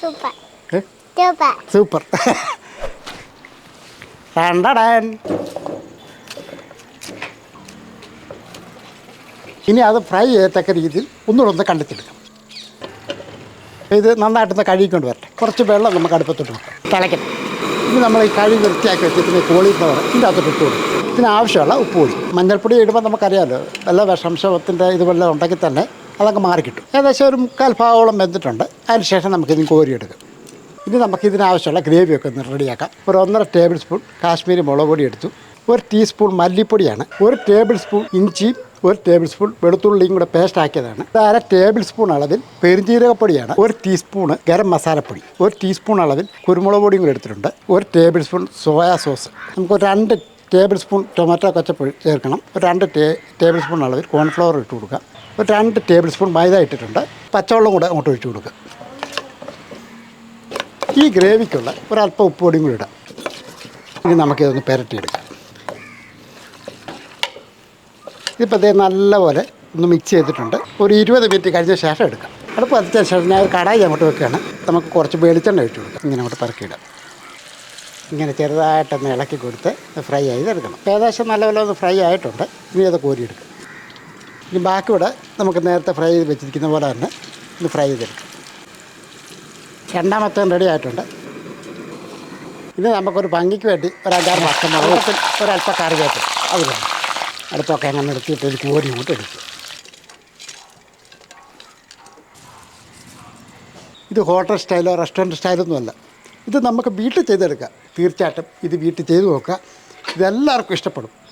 Super. Super. Super. ഇനി അത് fry ചെയ്യത്തക്ക രീതിയിൽ ഒന്നുകൂടെ കണ്ടെത്തിയെടുക്കാം. ഇത് നന്നായിട്ടൊന്ന് കഴുകിക്കൊണ്ട് വരട്ടെ. കുറച്ച് വെള്ളം നമുക്ക് അടുപ്പത്തോട്ട് വെക്കാം, തിളയ്ക്കണം. ഇനി നമ്മൾ ഈ കഴുകി വൃത്തിയാക്കി വെച്ചിട്ട് കോളിഫ്ലവർ ഇതിൻ്റെ അകത്തോട്ട് ഇട്ട് കൊടുക്കും. ഇതിനാവശ്യമുള്ള ഉപ്പ് പൊടി, മഞ്ഞൾപ്പൊടി ഇടുമ്പോൾ നമുക്കറിയാമല്ലോ എല്ലാ വിഷാംശത്തിൻ്റെ ഇതുപോലെ ഉണ്ടെങ്കിൽ തന്നെ അതങ്ങ് മാറിക്കിട്ടും. ഏകദേശം ഒരു 3/4 ഭാഗത്തോളം വെന്തിട്ടുണ്ട്. അതിന് ശേഷം നമുക്കിതിന് കോരിയെടുക്കാം. ഇനി നമുക്കിതിനാവശ്യമുള്ള ഗ്രേവിയൊക്കെ ഒന്ന് റെഡിയാക്കാം. ഒരു 1.5 ടേബിൾ സ്പൂൺ കാശ്മീരി മുളക് പൊടി എടുത്തു. 1 ടീസ്പൂൺ മല്ലിപ്പൊടിയാണ്. 1 ടേബിൾ സ്പൂൺ ഇഞ്ചിയും 1 ടേബിൾ സ്പൂൺ വെളുത്തുള്ളിയും കൂടെ പേസ്റ്റ് ആക്കിയതാണ്. 1/2 ടേബിൾ സ്പൂൺ അളവിൽ പെരുംജീരകപ്പൊടിയാണ്. 1 ടീസ്പൂൺ ഗരം മസാലപ്പൊടി, 1 ടീസ്പൂൺ അളവിൽ കുരുമുളക് പൊടിയും കൂടെ എടുത്തിട്ടുണ്ട്. 1 ടേബിൾ സ്പൂൺ സോയാ സോസ്, നമുക്ക് 2 ടേബിൾ സ്പൂൺ ടൊമാറ്റോ കച്ചപ്പൊടി ചേർക്കണം. 2 ടേബിൾ സ്പൂൺ അളവിൽ കോൺഫ്ലവർ ഇട്ട് കൊടുക്കുക. 2 ടേബിൾ സ്പൂൺ മൈദ ഇട്ടിട്ടുണ്ട്. പച്ചവെള്ളം കൂടെ അങ്ങോട്ട് ഒഴിച്ചു കൊടുക്കുക. ഈ ഗ്രേവിക്കുള്ള ഒരല്പം ഉപ്പ് പൊടിയും കൂടി ഇടാം. ഇനി നമുക്കിതൊന്ന് പുരട്ടിയെടുക്കാം. ഇതിപ്പോൾ അതേ നല്ലപോലെ ഒന്ന് മിക്സ് ചെയ്തിട്ടുണ്ട്. ഒരു 20 മിനിറ്റ് കഴിഞ്ഞ ശേഷം എടുക്കാം. അടുപ്പ് കത്തിച്ച ശേഷം ഞാൻ ഒരു കടായി അങ്ങോട്ട് വെക്കുകയാണ്. നമുക്ക് കുറച്ച് വെളിച്ചെണ്ണ ഒഴിച്ചു കൊടുക്കാം. ഇങ്ങനെ അങ്ങോട്ട് പറക്കിയിടാം. ഇങ്ങനെ ചെറുതായിട്ടൊന്ന് ഇളക്കി കൊടുത്ത് ഫ്രൈ ചെയ്തെടുക്കണം. ഏകദേശം നല്ലപോലെ ഒന്ന് ഫ്രൈ ആയിട്ടുണ്ട്. ഇനി അത് കോരിയെടുക്കും. ഇനി ബാക്കി ഇവിടെ നമുക്ക് നേരത്തെ ഫ്രൈ ചെയ്ത് വെച്ചിരിക്കുന്ന പോലെ തന്നെ ഒന്ന് ഫ്രൈ ചെയ്തെടുക്കാം. രണ്ടാമത്തെ റെഡി ആയിട്ടുണ്ട്. ഇത് നമുക്കൊരു ഭംഗിക്ക് വേണ്ടി ഒരു 5-6 പച്ചമുളക്, ഒരല്പം കറിവേപ്പില അത് വേണം. അടുത്തൊക്കെ അങ്ങനെ നിർത്തിയിട്ട് ഒരു കോരി ഇങ്ങോട്ട് എടുക്കും. ഇത് ഹോട്ടൽ സ്റ്റൈലോ റെസ്റ്റോറൻറ്റ് സ്റ്റൈലൊന്നുമല്ല. ഇത് നമുക്ക് വീട്ടിൽ ചെയ്തെടുക്കാം. തീർച്ചയായിട്ടും ഇത് വീട്ടിൽ ചെയ്ത് നോക്കുക. ഇതെല്ലാവർക്കും ഇഷ്ടപ്പെടും.